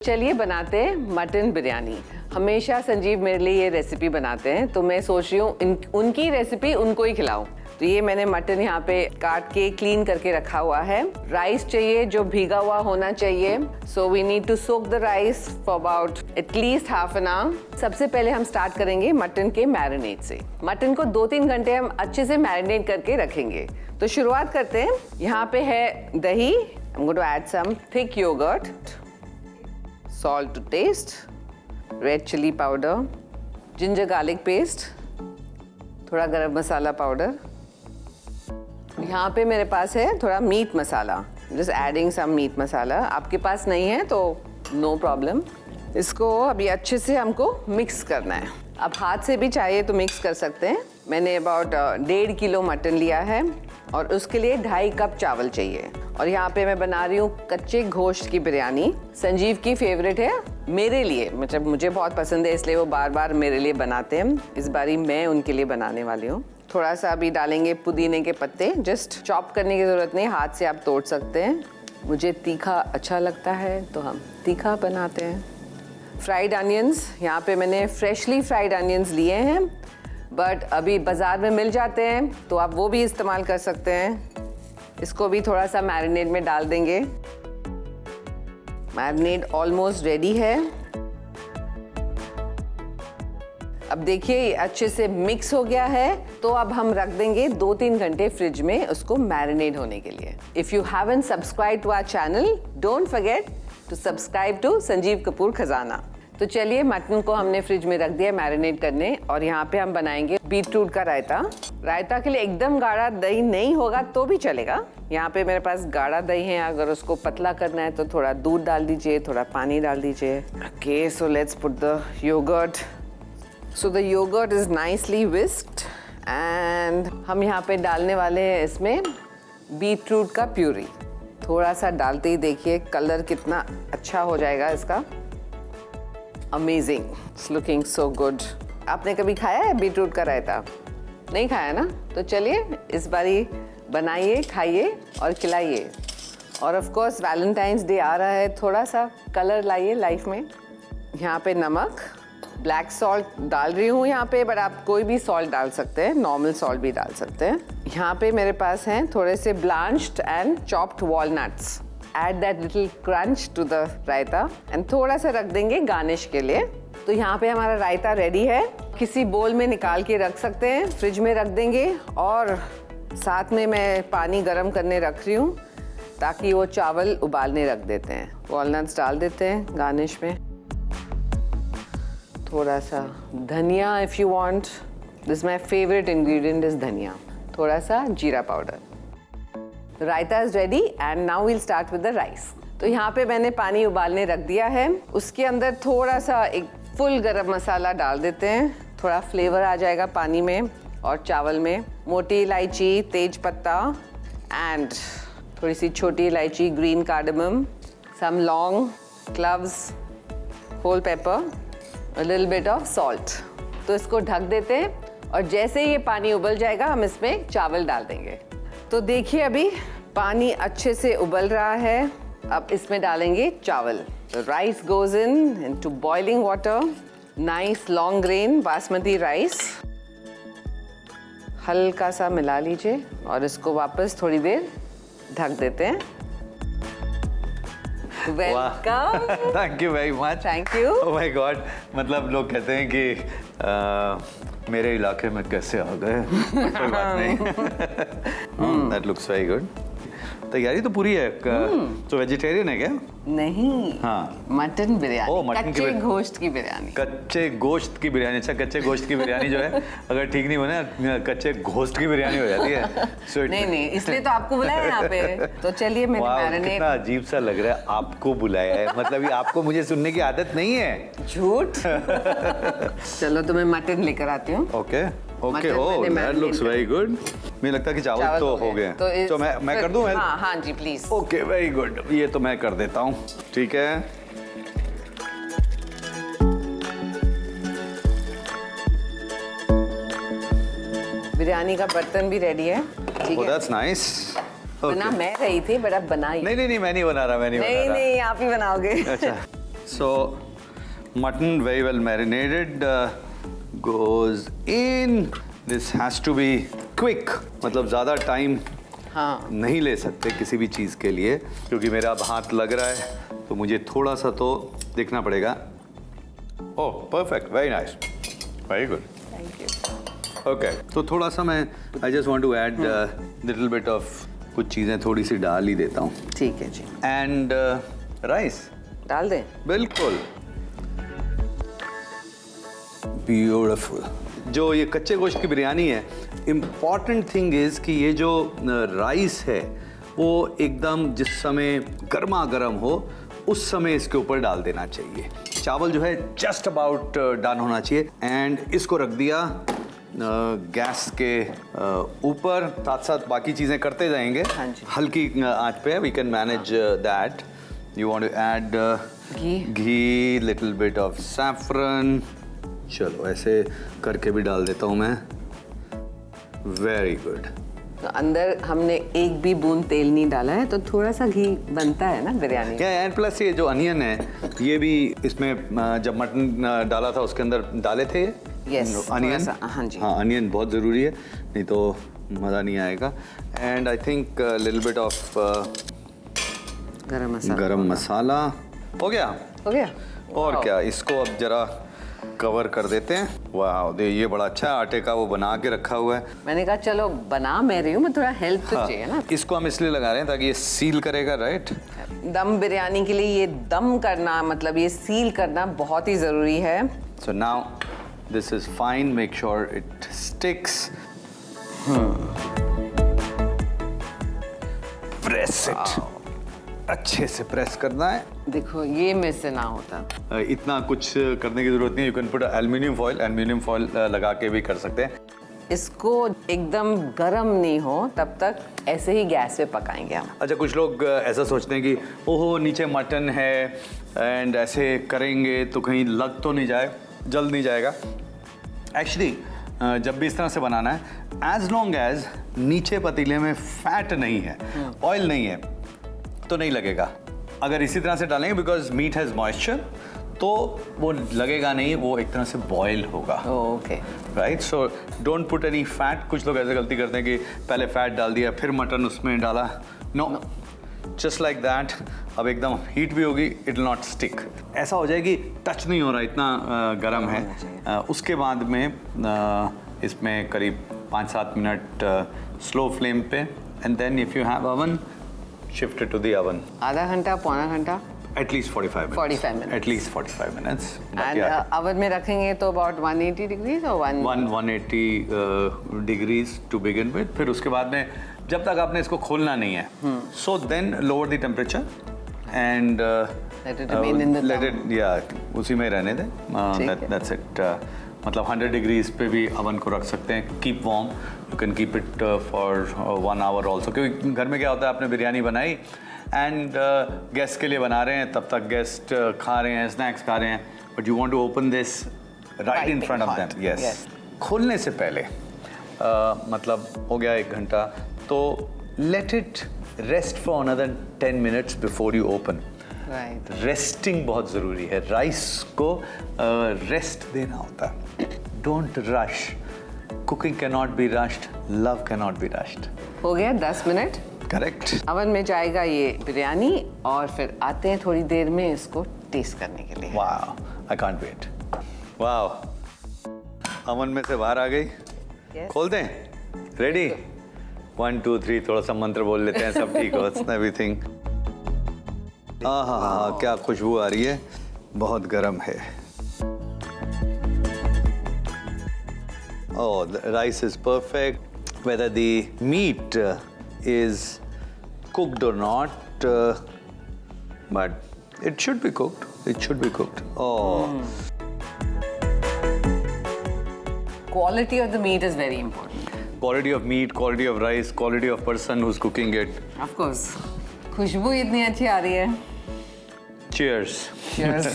चलिए बनाते हैं मटन बिरयानी। हमेशा संजीव मेरे लिए ये रेसिपी बनाते हैं, तो मैं सोच रही हूँ उनकी रेसिपी उनको ही खिलाऊं। तो ये मैंने मटन यहाँ पे काट के क्लीन करके रखा हुआ है। राइस चाहिए जो भीगा हुआ होना चाहिए। So we need to soak the rice for about at least half an hour. सबसे पहले हम स्टार्ट करेंगे मटन के मैरिनेट से। मटन को 2-3 घंटे हम अच्छे से मैरिनेट करके रखेंगे। तो शुरुआत करते हैं। यहाँ पे है दही, I'm going to add some thick yogurt, salt to taste, red chili powder, ginger garlic paste, थोड़ा गरम मसाला पाउडर। यहाँ पे मेरे पास है थोड़ा मीट मसाला, just adding some मीट मसाला। आपके पास नहीं है तो no problem। इसको अभी अच्छे से हमको मिक्स करना है। अब हाथ से भी चाहिए तो मिक्स कर सकते हैं। मैंने अबाउट 1.5 किलो मटन लिया है और उसके लिए 2.5 कप चावल चाहिए। और यहाँ पे मैं बना रही हूँ कच्चे गोश्त की बिरयानी। संजीव की फेवरेट है, मेरे लिए मतलब मुझे बहुत पसंद है, इसलिए वो बार बार मेरे लिए बनाते हैं। इस बारी मैं उनके लिए बनाने वाली हूँ। थोड़ा सा अभी डालेंगे पुदीने के पत्ते। जस्ट चॉप करने की ज़रूरत नहीं, हाथ से आप तोड़ सकते हैं। मुझे तीखा अच्छा लगता है तो हम तीखा बनाते हैं। फ्राइड अनियंस, यहाँ पे मैंने फ्रेशली फ्राइड अनियंस लिए हैं, बट अभी बाज़ार में मिल जाते हैं तो आप वो भी इस्तेमाल कर सकते हैं। इसको भी थोड़ा सा मैरिनेट में डाल देंगे। मैरिनेट ऑलमोस्ट रेडी है। अब देखिए ये अच्छे से मिक्स हो गया है, तो अब हम रख देंगे 2-3 घंटे फ्रिज में उसको मैरिनेट होने के लिए। If you haven't subscribe to our channel, don't forget to subscribe to Sanjeev Kapoor Khazana. तो चलिए मटन को हमने फ्रिज में रख दिया मैरिनेट करने, और यहाँ पे हम बनाएंगे बीटरूट का रायता। रायता के लिए एकदम गाढ़ा दही नहीं होगा तो भी चलेगा। यहाँ पे मेरे पास गाढ़ा दही है, अगर उसको पतला करना है तो थोड़ा दूध डाल दीजिए, थोड़ा पानी डाल दीजिए। Okay, so let's put the yoghurt. So the yoghurt is nicely whisked and हम यहाँ पे डालने वाले हैं इसमें बीटरूट का प्यूरी। थोड़ा सा डालते ही देखिए कलर कितना अच्छा हो जाएगा इसका। Amazing, it's looking so good. आपने कभी खाया है बीटरूट का रायता? नहीं खाया ना? तो चलिए इस बारी बनाइए, खाइए और खिलाइए। और ऑफ कोर्स वैलेंटाइंस डे आ रहा है, थोड़ा सा कलर लाइए लाइफ में। यहाँ पे नमक, ब्लैक सॉल्ट डाल रही हूँ यहाँ पे, बट आप कोई भी सॉल्ट डाल सकते हैं, नॉर्मल सॉल्ट भी डाल सकते हैं। यहाँ पे मेरे पास हैं थोड़े से blanched and chopped walnuts. Add that little crunch to the raita and थोड़ा सा रख देंगे गार्निश के लिए। तो यहाँ पे हमारा रायता रेडी है। किसी बोल में निकाल के रख सकते हैं, फ्रिज में रख देंगे। और साथ में मैं पानी गर्म करने रख रही हूँ ताकि वो चावल उबालने रख देते हैं। वॉलनट्स डाल देते हैं गार्निश में। थोड़ा सा धनिया if you want, this my favourite ingredient is dhania. थोड़ा सा जीरा powder. Raita is ready and now we'll start with the rice. तो यहाँ पे मैंने पानी उबालने रख दिया है। उसके अंदर थोड़ा सा एक फुल गरम मसाला डाल देते हैं, थोड़ा फ्लेवर आ जाएगा पानी में और चावल में। मोटी इलायची, तेज पत्ता एंड थोड़ी सी छोटी इलायची, green cardamom, some laung, cloves, whole pepper, a little bit of salt. तो इसको ढक देते हैं और जैसे ही ये पानी उबल जाएगा हम इसमें चावल डाल देंगे। तो देखिए अभी पानी अच्छे से उबल रहा है। अब इसमें डालेंगे चावल। The rice goes into boiling water. Nice long grain basmati rice. हल्का सा मिला लीजिए और इसको वापस थोड़ी देर ढक देते हैं। Welcome. Thank you very much. Thank you. Oh my God, मतलब लोग कहते हैं कि मेरे इलाके में कैसे आ गए। कोई बात नहीं। That looks very good. तैयारी तो पूरी है। तो वेजिटेरियन है क्या? नहीं, हाँ, मटन बिरयानी। ओ, मटन कच्चे गोश्त की बिरयानी। कच्चे गोश्त की बिरयानी। अच्छा, कच्चे गोश्त की बिरयानी जो है अगर ठीक नहीं बने कच्चे गोश्त की बिरयानी हो जाती है। नहीं, इसलिए तो आपको बुलाया यहाँ पे। तो चलिए मैंने मैरिनेट। कितना अजीब सा लग रहा है आपको बुलाया है, मतलब ये आपको मुझे सुनने की आदत नहीं है। झूठ। चलो तो मैं मटन लेकर आती हूँ। Okay okay, oh that looks very good. मुझे लगता है कि चावल तो हो गए। तो मैं कर दूं? हाँ जी प्लीज। ओके वेरी गुड, ये तो मैं कर देता हूँ। ठीक है, बिरयानी का बर्तन भी रेडी है। ठीक है, दैट्स नाइस। बना मैं रही थी, बट अब बनाई। नहीं, मैं नहीं बना रहा। नहीं, आप ही बनाओगे। अच्छा, So mutton very well marinated goes in. This has to be quick. मतलब ज़्यादा टाइम नहीं ले सकते किसी भी चीज़ के लिए, क्योंकि मेरा अब हाथ लग रहा है तो मुझे थोड़ा सा तो देखना पड़ेगा. Oh perfect, very nice, very good. Thank you. Okay, तो थोड़ा सा मैं I just want to add little bit of कुछ चीज़ें थोड़ी सी डाल ही देता हूँ. ठीक है जी. एंड राइस डाल दें. बिल्कुल. ब्यूटीफुल. जो ये कच्चे गोश्त की बिरयानी है, इम्पॉर्टेंट थिंग इज़ कि ये जो राइस है वो एकदम जिस समय गर्मा गर्म हो उस समय इसके ऊपर डाल देना चाहिए. चावल जो है जस्ट अबाउट डन होना चाहिए. एंड इसको रख दिया गैस के ऊपर, साथ साथ बाकी चीज़ें करते जाएंगे. हाँ जी. हल्की आंच पे. We can manage that. You want to add ghee, little bit of saffron. चलो ऐसे करके भी डाल देता हूँ मैं. Very good. तो अंदर हमने एक भी बूंद तेल नहीं डाला है, तो थोड़ा सा घी बनता है ना बिरयानी. क्या एंड प्लस ये जो अनियन है ये भी इसमें जब मटन डाला था उसके अंदर डाले थे. Yes, onion. हाँ जी. हाँ, अनियन बहुत ज़रूरी है, नहीं तो मज़ा नहीं आएगा. And I think little bit of गरम मसाला. हो गया. हो गया. और क्या, इसको अब जरा कवर कर देते हैं. वाह, दे ये बड़ा अच्छा आटे का वो बना के रखा हुआ है. मैंने कहा चलो बना मैं रही हूँ, मैं थोड़ा हेल्प तो हाँ, चाहिए ना. इसको हम इसलिए लगा रहे हैं ताकि ये सील करेगा. राइट. दम बिरयानी के लिए ये दम करना, मतलब ये सील करना बहुत ही ज़रूरी है. So now this is fine. Make sure it sticks. Press it. अच्छे से प्रेस करना है. देखो ये मिस ना होता. इतना कुछ करने की जरूरत नहीं है. You can put aluminium foil लगा के भी कर सकते हैं. इसको एकदम गरम नहीं हो तब तक ऐसे ही गैस पे पकाएंगे हम. अच्छा, कुछ लोग ऐसा सोचते हैं कि ओहो नीचे मटन है एंड ऐसे करेंगे तो कहीं लग तो नहीं जाए, जल नहीं जाएगा. एक्चुअली जब भी इस तरह से बनाना है, एज लॉन्ग एज नीचे पतीले में फैट नहीं है, ऑयल नहीं है, तो नहीं लगेगा. अगर इसी तरह से डालेंगे, बिकॉज मीट हैज़ मॉइस्चर, तो वो लगेगा नहीं, वो एक तरह से बॉयल होगा. Okay. Right. So don't put any fat. कुछ लोग ऐसे गलती करते हैं कि पहले फैट डाल दिया फिर मटन उसमें डाला. No, just like that. अब एकदम हीट भी होगी, इट विल नॉट स्टिक. ऐसा हो जाए कि टच नहीं हो रहा, इतना गर्म है. उसके बाद में इसमें करीब 5-7 मिनट स्लो फ्लेम पे. And then if you have oven, shift it to the oven. आधा घंटा, पौना घंटा. At least 45 minutes. 45 minutes. At least 45 minutes. And oven में रखेंगे तो अबाउट 180 डिग्रीज और 180 degrees to begin with. फिर उसके बाद में जब तक आपने इसको खोलना नहीं है, so then lower the temperature and let it remain in the let it, yeah, उसी में रहने दें. That's it. मतलब 100 डिग्रीज पे भी अवन को रख सकते हैं. Keep warm. You can keep it for 1 hour also, क्योंकि घर में क्या होता है, आपने बिरयानी बनाई एंड गेस्ट के लिए बना रहे हैं, तब तक गेस्ट खा रहे हैं, स्नैक्स खा रहे हैं, but you want to open this right in front of them. Yes. खोलने से पहले मतलब हो गया 1 घंटा, तो let it rest for another 10 minutes before you open. Right. Resting बहुत ज़रूरी है. राइस को रेस्ट देना होता है. Don't rush. Cooking can not be rushed, love can not be rushed. हो गया 10 मिनट. करेक्ट. अवन में जाएगा ये बिरयानी और फिर आते हैं थोड़ी देर में इसको टेस्ट करने के लिए. Wow, I can't wait. Wow, oven में से बाहर आ गई. खोल दें. रेडी. 1 2 3 थोड़ा सा मंत्र बोल लेते हैं, सब ठीक हो. एवरीथिंग. हाँ, क्या खुशबू आ रही है. बहुत गर्म है. Oh, the rice is perfect. Whether the meat is cooked or not, but it should be cooked. It should be cooked. Oh. Quality of the meat is very important. Quality of meat, quality of rice, quality of person who's cooking it. Of course. खुशबू इतनी अच्छी आ रही है. Cheers. Cheers.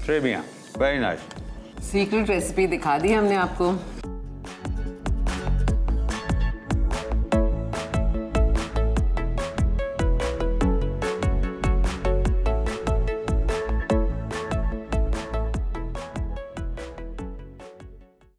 Très bien. Very nice. Secret recipe दिखा दी हमने आपको.